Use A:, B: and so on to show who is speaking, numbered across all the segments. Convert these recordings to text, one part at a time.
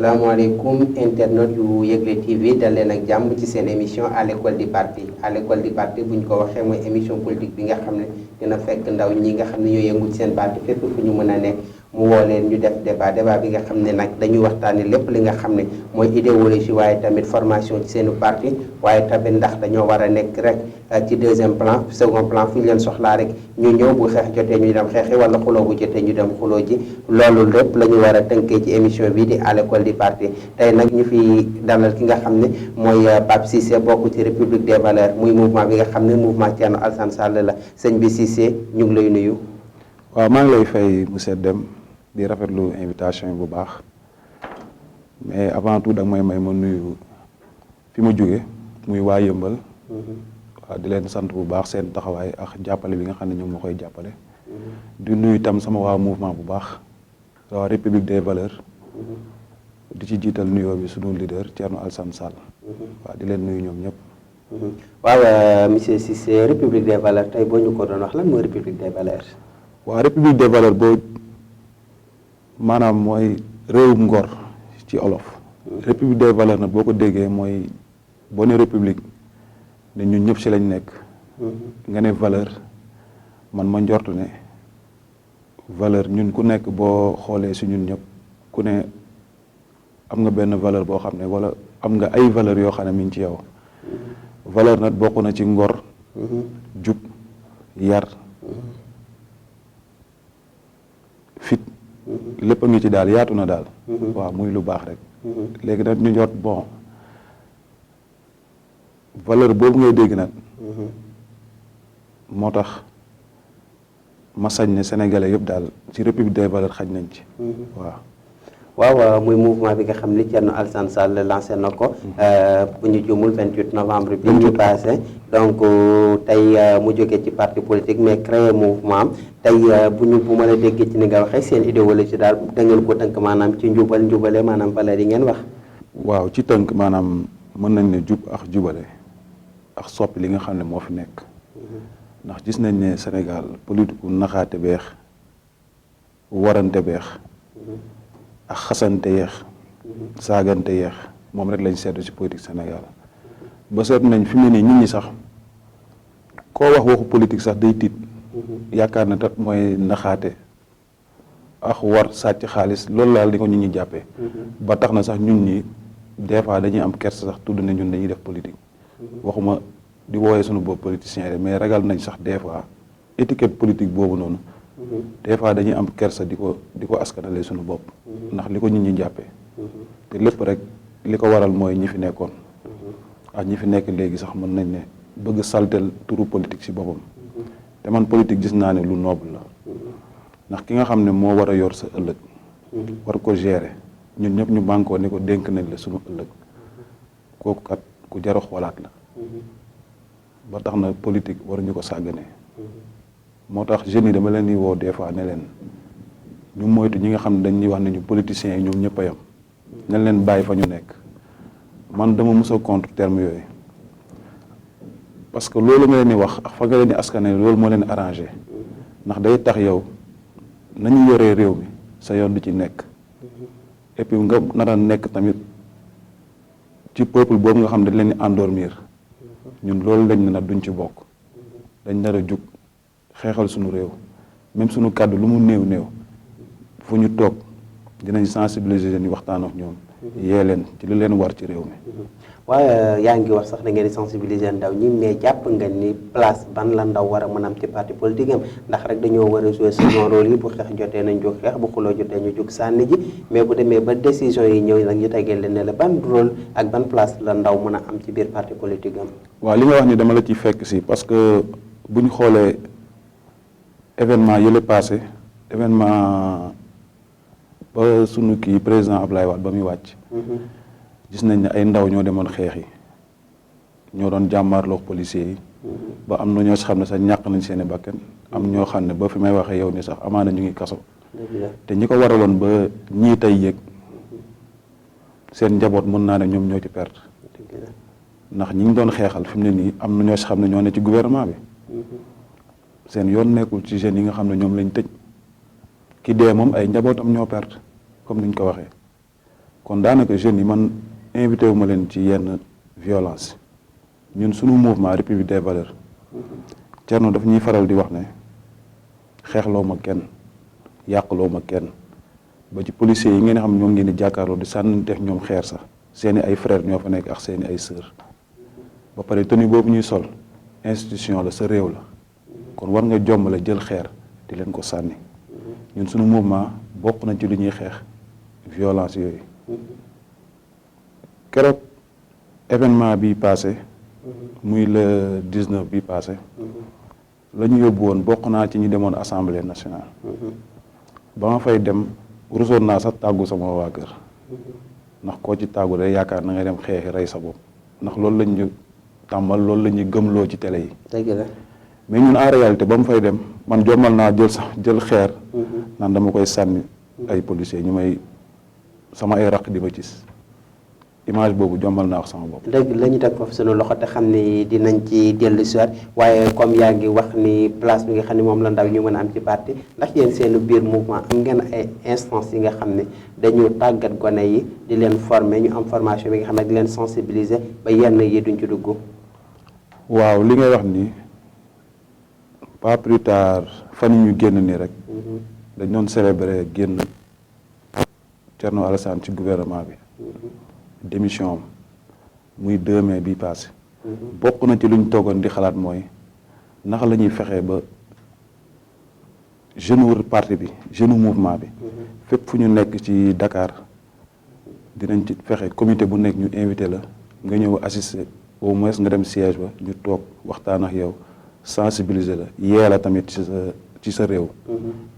A: asalaamaaleykum internet yu Yegle TV dal leen ak jàmm ci seen émission à l'école du parti bu ñu ko waxee mooy émission politique bi nga xam ne dina fekk ndaw ñi nga xam ne ñoo yëngu ci seen parti fépp fu ñu mën a nekk mu woo leen ñu def débat bi nga xam ne nag dañuy waxtaanee lépp li nga xam ne mooy idéologie waaye tamit formation ci seenu parti waaye tamit ndax dañoo war a nekk rek ci deuxième plan second plan fu ñu leen soxlaa rek ñu ñëw bu xeex jotee ñu dem xeexi wala xuloo bu jotee ñu dem xuloo ji loolu lépp la ñu war a tënkee ci émission bi di à l'école du parti tey nag ñu fi dalal ki nga xam ne mooy Pape Cissé bokk ci République des valeurs muy mouvement bi nga xam ne mouvement Thierno Alassane Sall la sëñ bi Cissé ñu ngi lay nuyu.
B: waaw maa ngi lay fay monsieur Deme di rafetlu invitation bu baax mais avant tout da may ma nuyu fi ma jóge muy waa Yëmbal. waaw di leen sant bu baax seen taxawaay ak jàppale bi nga xam ne ñoom moo koy jàppale. di nuyu itam sama waa mouvement bu baax waa République des valeurs. di ci jiital nuyoo bi sunu leader Thierno Alassane Sall. waaw di leen nuyu ñoom ñëpp.
A: waaw monsieur Cissé République des valeurs tey boo ñu ko doon wax lan mooy République des valeurs.
B: waaw République des valeurs boo maanaam mooy réewum ngor ci olof. République des valeurs nag boo ko déggee mooy boo ne république ne ñun ñëpp ci lañ nekk. nga ne valeur man ma njortu ne valeur ñun ku nekk boo xoolee ci ñun ñëpp ku ne am nga benn valeur boo xam ne walla am nga ay valeur yoo xam ne mi ngi ci yow. valeur nag bokk na ci ngor. jub yar. fit lépp a ngi ci daal yaatu na daal. waaw muy lu baax rek. léegi nag ñu jot bon valeur boobu ngay dégg nag. moo tax ma sañ ne sénégalais yëpp daal ci République des valeurs xaj nañ ci.
A: waaw muy mouvement bi nga xam ni Thierno Alassane Sall lancé na ko. bu ñu jumul 28 novembre bi ñu passé donc tey mu jógee ci parti politique mais créé mouvement am tey bu ma la déggee ci ni nga waxee seen idéologie daal da ngeen ko tënk maanaam ci njubale maanaam valeur yi ngeen wax.
B: waaw ci tënk maanaam mën nañ ne jub ak jubale ak soppi li nga xam ne moo fi nekk. ndax gis nañ ne Sénégal politique naxaate beex warante beex. ak xasante yeex saagante yeex moom rek lañ seetlu ci politique Sénégal ba seet nañ fi mu ne nii nit ñi sax koo wax waxu politique sax day tiit yaakaar na tat mooy naxaate ak war sàcc xaalis loolu laal di ko nit ñi jàppee ba tax na sax ñun ñi des fois dañuy am kersa sax tudd ne ñun dañuy def politique waxuma di wooyee suñu bopp politicien mais ragal nañ sax des fois étiquette politique boobu noonu des fois dañuy am kersa di ko askanale suñu bopp ndax li ko nit ñi jàppee te lépp rek li ko waral mooy ñi fi nekkoon ak ñi fi nekk léegi sax mën nañ ne bëgg saltel turu politique ci boppam te man politique gis naa ne lu noble la ndax ki nga xam ne moo war a yor sa ëllëg war ko gérer ñun ñëpp ñu bànkoo ne ko dénk nañ la suñu ëllëg kooku kat ku jar a xoolaat la ba tax na politique waruñu ko sàgganee moo tax jeunes yi dama leen di woo des fois ne leen ñu moytu ñi nga xam ne dañuy wax ne ñu politiciens yi ñoom ñëpp a yam nañ leen bàyyi fa ñu nekk man dama mës a contre terme yooyu parce que loolu nga leen di wax ak fa nga leen di askane loolu moo leen arrangé ndax day tax yow nañu yoree réew mi sa yoon du ci nekk et puis nga nar a nekk tamit ci peuple boobu nga xam ne dañ leen di endormir ñun loolu lañ ne nag duñ ci bokk dañ nar a jug xeexal suñu réew même suñu kàddu lu mu néew fu ñu toog dinañ sensibiliser ni waxtaan ak ñoom yee leen ci li leen war ci réew mi.
A: waaye yaa ngi wax sax da ngeen di sensibiliser ndaw ñi mais jàpp nga ni place ban la ndaw war a mën a am ci parti politique am ndax rek dañoo war a jouer second rôle yi bu xeex jotee nañ jóg xeex bu xuloo jotee ñu jóg sànni ji mais bu demee ba décision yi ñëw nag ñu tegee leen ne la ban rôle ak ban place la ndaw mën a am ci biir parti politique am.
B: waaw li nga wax ni dama la ciy fekk si parce que bu ñu xoolee événement yële passé événement ba sunu kii président Ablaye Wade ba muy wàcc. gis nañ ne ay ndaw ñoo demoon xeex yi ñoo doon jàmmaarloo policiers yi. ba am na ñoo xam ne sax ñàkk nañ seen i bakkan am ñoo xam ne ba fi may waxee yow ni sax amaana ñu ngi kaso. te ñi ko waraloon ba ñii tey yëg seen njaboot mën naa ne ñoom ñoo ci perte. ndax ñi ngi doon xeexal fi mu ne nii am na ñoo xam ne ñoo ne ci gouvernement bi. seen yoon nekkul ci jeunes yi nga xam ne ñoom lañ tëj ki dee moom ay njabootam ñoo perte comme niñ ko waxee kon daanaka jeunes yi man invité wu ma leen ci yenn violence ñun suñu mouvement République des valeurs Thierno daf ñuy faral di wax ne xeexloo ma kenn yàqloo ma kenn ba ci policiers yi ngeen xam ñoom ngeen di jàkkaarloo di sànnanteex ñoom xeer sax seeni ay frères ñoo fa nekk ak seeni ay sœurs ba pare tenue boobu ñuy sol institution la sa réew la kon war nga jombale jël xeer di leen ko sànni ñun suñu mouvement bokk na ci lu ñuy xeex violence yooyu keroog événement bi passé muy le 19 bi passé la ñu yóbbu woon bokk naa ci ñi demoon assemblée nationale ba ma fay dem rusoon naa sax tàggu sama waa kër ndax koo ci tàggu day yaakaar na ngay dem xeexi rey sa bopp ndax loolu lañ ñu tàmmal loolu la ñuy gëmloo ci télé yi.
A: dëgg la
B: mais ñun en réalité ba mu fay dem man jommal naa jël xeer naan dama koy sànni ay policiers ñu may sama ay raq di ma gis image boobu jommal naa ko sama bopp.
A: dëgg la ñu teg foofu sunu loxo te xam ni dinañ ci dellu si waat waaye comme yaa ngi wax ni place bi nga xam ne moom la ndaw ñu mën a am ci parti ndax yéen seen biir mouvement am ngeen ay instances yi nga xam ne dañu tàggat gone yi di leen former ñu am formation bi nga xam ne di leen sensibiliser ba yenn yi duñ ci dugg.
B: waaw li ngay wax ni pas plus tard fan yi ñu génn nii rek dañ doon célébrer génn Thierno Alassane ci gouvernement bi démission am muy 2 mai bi passé bokk na ci lu ñu toogoon di xalaat mooy naka la ñuy fexee ba jeune parti bi jeune mouvement bi fépp fu ñu nekk ci Dakar dinañ ci fexe comité bu nekk ñu invité la nga ñëw assister au moins nga dem siège ba ñu toog waxtaan ak yow sensibiliser la yee la tamit ci sa réew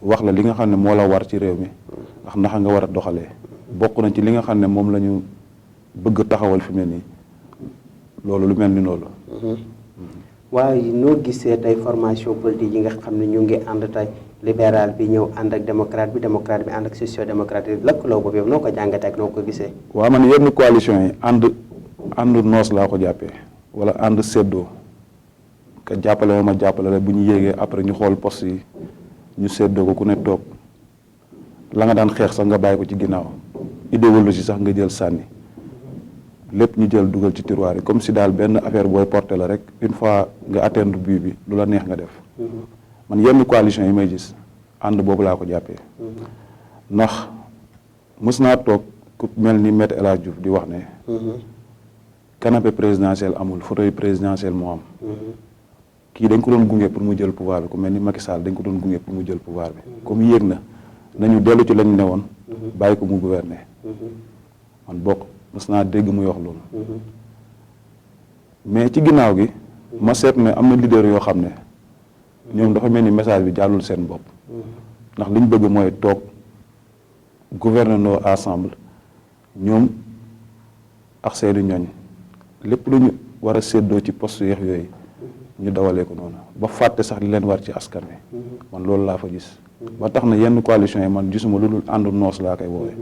B: wax la li nga xam ne moo la war ci réew mi ndax naka nga war a doxalee bokk na ci li nga xam ne moom la ñu bëgg taxawal fi mel nii loolu lu mel ni loolu.
A: waaye noo gisee tey formation politique yi nga xam ne ñu ngi ànd tey libéral bi ñëw ànd ak démocrate bi ànd ak socio démocrate bi lëkkaloo boobu yow noo ko jàngatee ak noo ko gisee. waaw
B: man yenn coalition yi ànd noos laa ko jàppee wala ànd séddoo ka jàppale ma jàppale la bu ñu yéegee après ñu xool poste yi ñu séddoo ko ku ne toog la nga daan xeex sax nga bàyyi ko ci ginnaaw idéologie sax nga jël sànni. lépp ñu jël dugal ci tiroir yi comme si daal benn affaire booy porté la rek une fois nga atteindre but bi lu la neex nga def man yenn coalition yi may gis ànd boobu laa ko jàppee ndax mës naa toog ku mel ni Maître El Hadji Diouf di wax ne canapé présidentiel amul fauteuil présidentiel moo am kii dañ ko doon gunge pour mu jël pouvoir bi ku mel ni Macky Sall dañ ko doon gunge pour mu jël pouvoir bi comme yéeg na nañu dellu ci lañ ne woon bàyyi ko mu gouverner man bokk mës naa dégg muy wax loolu mais ci ginnaaw gi ma seet ne am na leader yoo xam ne ñoom dafa mel ni message bi jàllul seen bopp ndax li ñu bëgg mooy toog gouverner noo ensemble ñoom ak seeni ñooñ lépp lu ñu war a séddoo ci poste yeex yooyu ñu dawalee ko noonu ba fàtte sax li leen war ci askan wi man loolu laa fa gis ba tax na yenn coalition yi man gisuma lu dul ànd noos laa koy woowee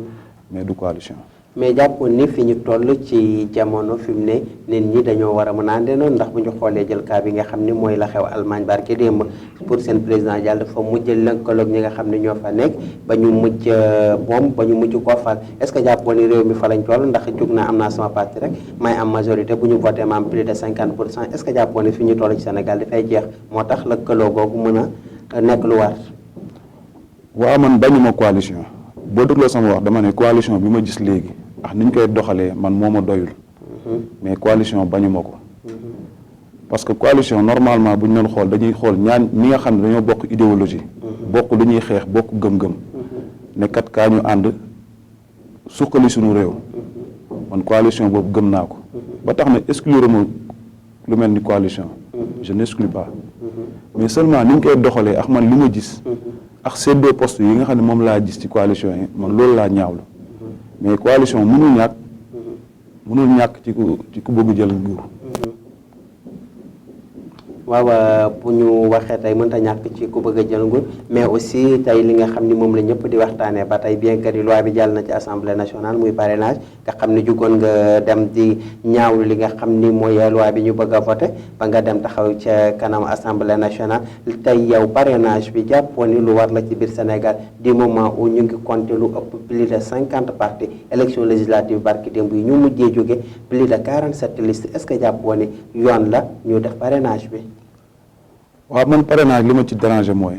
B: mais du coalition.
A: mais jàppoon ni fi ñu toll ci jamono fi mu ne nit ñi dañoo war a mën a àndee noonu ndax bu ñu xoolee jël cas bi nga xam ni mooy la xew Allemagne barke démb pour seen président jàll dafa mujj lëkkaloog ñi nga xam ne ñoo fa nekk ba ñu mujj koo fal est-ce que jàppoon ni réew mi fa lañ toll ndax jug naa am naa sama parti rek may am majorité bu ñu voté ma am plus de 50% est-ce que jàppoon ni fi ñu toll ci Sénégal dafay jeex moo tax lëkkaloo googu mën a nekk lu war.
B: waaw man bañuma coalition boo dégloo sama wax dama ne coalition bi ma gis léegi ndax niñ koy doxalee man moo ma doyul mais coalition bañuma ko parce que coalition normalement bu ñu doon xool dañuy xool ñi nga xam ne dañoo bokk idéologie bokk lu ñuy xeex bokk gëm-gëm ne kat kaa ñu ànd suqali suñu réew man coalition boobu gëm naa ko ba tax na exclure ma lu mel ni coalition je n'exclus pas mais seulement ni ñu koy doxalee ak man li ma gis ak seddoo poste yi nga xam ne moom laa gis ci coalition yi man loolu laa ñaawlu mais coalition mënul ñàkk ci ku bëgg jël nguur.
A: waaw bu ñu waxee tey mënta ñàkk ci ku bëgg a jël nguur mais aussi tey li nga xam ni moom la ñëpp di waxtaanee ba tey bien que ni loi bi jàll na ci assemblée nationale muy parrainage nga xam ni jugoon nga dem di ñaawlu li nga xam ni mooy loi bi ñu bëgg a voté ba nga dem taxaw ca kanam assemblée nationale tey yow parrainage bi jàppoon ni lu war la ci biir Sénégal du moment où ñu ngi compté lu ëpp plus de 50 partis élection législative barki démb yi ñu mujjee jóge plus de 47 listes est-ce que jàppoon ni yoon la ñu def parrainage bi.
B: waaw man parrainage li ma ci déranger mooy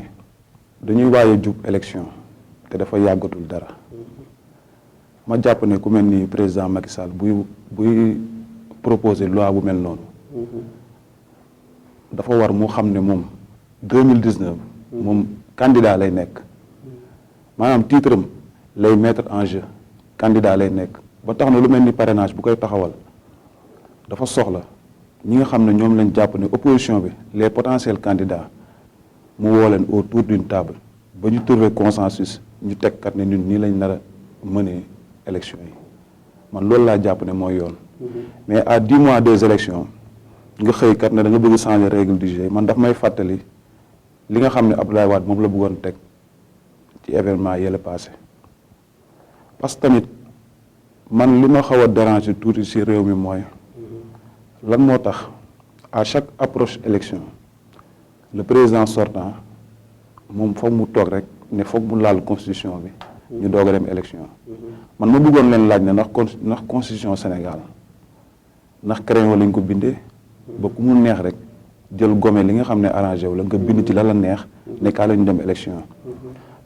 B: dañuy waaye jub élection te dafa yàggatul dara ma jàpp ne ku mel ni président Macky Sall buy proposer loi bu mel noonu dafa war mu xam ne moom 2019 moom candidat lay nekk maanaam titre am lay mettre en jeu candidat lay nekk ba tax na lu mel ni parrainage bu koy taxawal dafa soxla ñi nga xam ne ñoom lañ jàpp ne opposition bi les potentiels candidats mu woo leen autour d'une table ba ñu trouver consensus ñu teg kat ne ñun nii lañ nar a mënee élection yi man loolu laa jàpp ne mooy yoon. mais à 10 mois des élections nga xëy kat ne da nga bëgg changer règle du jeu man daf may fàttali li nga xam ne Abdoulaye Wade moom la bëggoon teg ci événement yële passé parce que tamit man li ma xaw a déranger tuuti ci réew mi mooy. lan moo tax à chaque approche élection le président sortant moom foog mu toog rek ne foog mu laal constitution bi ñu doog a dem élection man ma bëggoon leen laaj ne ndax constitution Sénégal ndax crayon lañ ko bindee ba ku mu neex rek jël gome li nga xam ne arrangé wu la nga bind ci la la neex ne kaa la ñu dem élection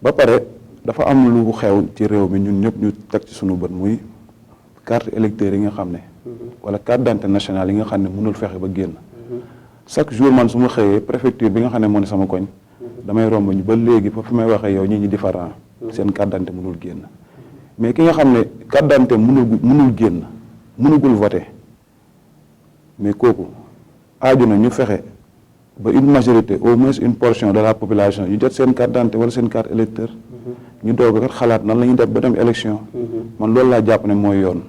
B: ba pare dafa am lu xew ci réew mi ñun ñëpp ñu teg ci sunu bët muy carte électeur yi nga xam ne wala carte d'identité nationale yi nga xam ne mënul fexe ba génn chaque jour man su ma xëyee préfecture bi nga xam ne moo ne sama koñ damay romb ñu ba léegi fa fi may waxee yow ñi différent seen carte d'identité mënul génn mais ki nga xam ne carte d'identité mënul génn mënugul voter mais kooku aaju na ñu fexe ba une majorité au moins une portion de la population ñu jot seen carte d'identité wala seen carte électeur ñu doog kat xalaat nan la ñuy def ba dem élection man loolu laa jàpp ne mooy yoon.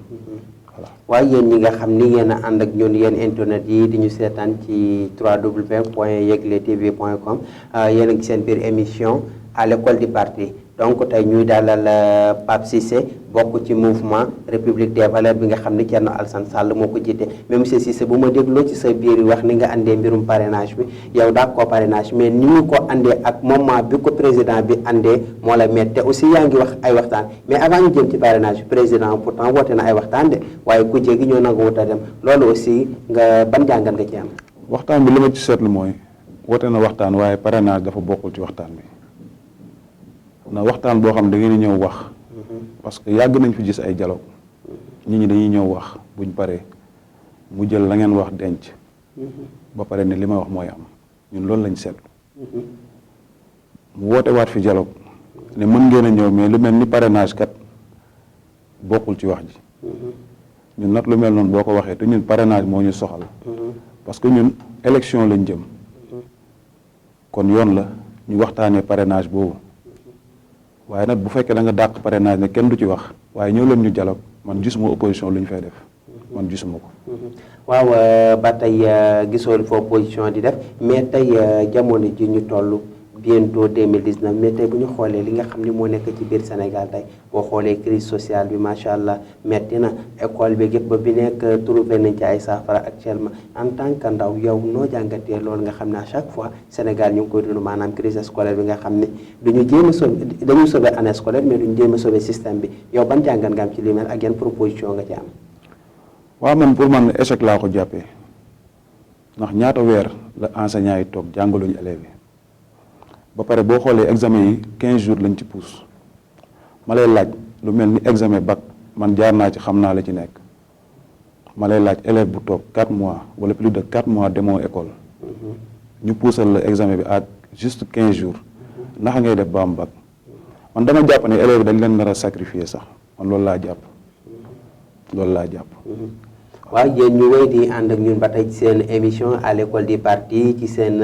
A: waaye yéen ñi nga xam ni yéen a ànd ak ñun yéen internet yi di ñu seetaan ci www.yegletv.com yéen a ngi seen biir émission à l'école du parti donc tey ñuy dalal Pape Cissé bokk ci mouvement République des valeurs bi nga xam ni Thierno Alassane Sall moo ko jiite mais monsieur Cissé bu ma dégloo ci sa biir wax ni nga andee mbirum parrainage bi yow daa ko parrainage mais ni ñu ko andee ak moment bi ko président bi andee moo la met te aussi yaa ngi wax ay waxtaan mais avant ñu jëm ci parrainage bi président pourtant woote na ay waxtaan de waaye ku jéegi ñoo nangu wut a dem loolu aussi nga ban jàngat nga ci am.
B: waxtaan bi li ma ci seetlu mooy woote na waxtaan waaye parrainage dafa bokkul ci waxtaan bi na waxtaan boo xam ne da ngeen di ñëw wax parce que yàgg nañ fi gis ay dialogue nit ñi dañuy ñëw wax buñ paree mu jël la ngeen wax denc ba pare ne li ma wax mooy am ñun loolu lañ seetlu mu woote waat fi dialogue ne mën ngeen a ñëw mais lu mel ni parrainage kat bokkul ci wax ji ñun nag lu mel noonu boo ko waxee te ñun parrainage moo ñu soxal parce que ñun élection lañ jëm kon yoon la ñu waxtaanee parrainage boobu waaye nag bu fekkee da nga dàq parrainage ne kenn du ci wax waaye ñëw leen ñu dialogue man gisuma opposition lu ñu fay def man gisuma ko.
A: waaw ba tey gisoo fa opposition di def mais tey jamono ji ñu toll bientôt 2019 mais tey bu ñu xoolee li nga xam ni moo nekk ci biir Sénégal tey boo xoolee crise sociale bi macha allah metti na école bi yëpp ba bi nekk trouvé nañ ci ay saafara actuellement en tant que ndaw yow noo jàngatee loolu nga xam ne à chaque fois Sénégal ñu ngi koy dund maanaam crise scolaire bi nga xam ne duñu jéem a sauver dañu sauver année scolaire mais duñu jéem a sauver système bi yow ban jàngat nga am ci li mel ak yan proposition nga ci am.
B: waaw man pour man échec laa ko jàppee ndax ñaata weer la enseignants yi toog jàngaluñu élèves yi ba pare boo xoolee examen yi 15 jours lañ ci pousse ma lay laaj lu mel ni examen bac man jaar naa ci xam naa la ci nekk ma lay laaj élève bu toog 4 mois wala plus de 4 mois demoo école ñu puusal la examen bi à juste 15 jours naka ngay def ba am bac man dama jàpp ne élèves dañ leen nar a sacrifier sax man loolu laa jàpp.
A: waaw yéen ñu wéy di ànd ak ñun ba tey ci seen émission à l'école du parti ci seen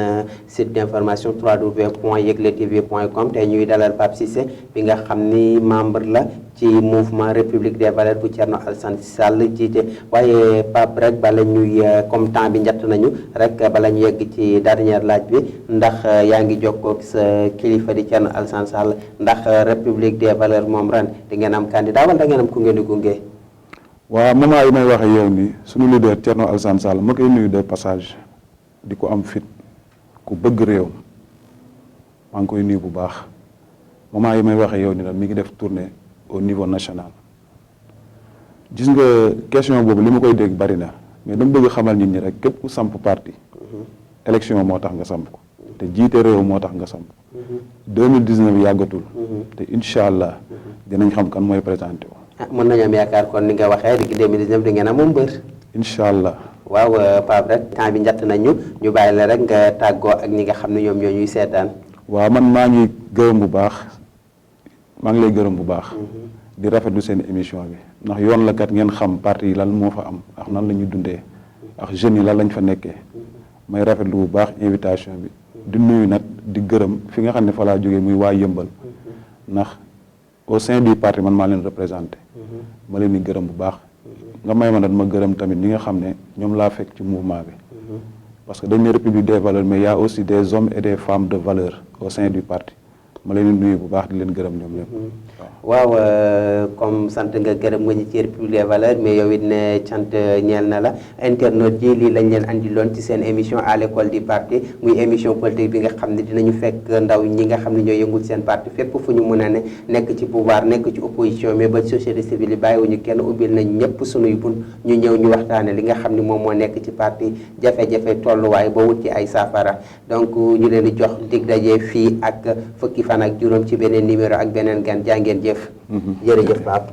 A: site d'information www.yegletv.com tey ñuy dalal Pape Cissé bi nga xam ni membre la ci mouvement République des valeurs bu Thierno Alassane Sall jiite waaye Pape rek bala ñuy comme temps bi njatt nañu rek bala ñu yegg ci dernière laaj bi ndax yaa ngi jokkoo ak sa kilifa di Thierno Alassane Sall ndax République des valeurs moom ren di ngeen am candidat wala da ngeen am ku ngeen di gunge.
B: waaw moment yi may waxe yow ni suñu leader Thierno Alassane Sall ma koy nuyu de passage di ko am fit ku bëgg réew maa ngi koy nuyu bu baax moment yi may waxe yow ni nag mi ngi def tournée au niveau national gis nga question boobu li ma koy dégg bari na mais dama bëgg xamal nit ñi rek képp ku samp parti élection moo tax nga samp ko te jiite réew moo tax nga samp ko 2019 yàggatul te incha allah dinañ xam kan mooy présenté wu.
A: mën nañu am yaakaar kon ni nga waxee léegi 2019 di ngeen am mbër.
B: incha allah.
A: waaw Pape rek temps bi njatt nañu ñu bàyyi la rek nga tàggoo ak ñi nga xam ne ñoom ñoo ñuy seetaan.
B: waaw man maa ngi gërëm bu baax maa ngi lay gërëm bu baax. di rafetlu seen émission bi ndax yoon la kat ngeen xam parti yi lan moo fa am ak nan la ñuy dundee ak jeunes yi lan lañ fa nekkee may rafetlu bu baax invitation bi di nuyu nag di gërëm fi nga xam ne fa laa jógee muy waa Yëmbal ndax au sein du parti man maa leen représenté ma leen di gërëm bu baax nga may ma nag ma gërëm tamit ñi nga xam ne ñoom laa fekk ci mouvement bi parce que dañ ne République des valeurs mais il y a aussi des hommes et des femmes de valeur au sein du parti ma leen di nuyu bu baax di leen gërëm ñoom ñëpp.
A: waaw comme sant nga gërëm nga ñu ci République des valeurs mais yow it ne cant ñeel na la internautes yi lii lañ leen andiloon ci seen émission à l'école du parti muy émission politique bi nga xam ne dinañu fekk ndaw ñi nga xam ne ñoo yëngul seen parti fépp fu ñu mën a ne nekk ci pouvoir nekk ci opposition mais ba société civile yi bàyyiwuñu kenn ubbil nañ ñëpp sunuy bunt ñu ñëw ñu waxtaane li nga xam ne moom moo nekk ci parti jafe-jafe tolluwaay ba wut ci ay saafara donc ñu leen di jox dig daje fii ak fukki fan ak juróom ci beneen numéro ak beneen gan jàngeen jëf jërëjëf Pape.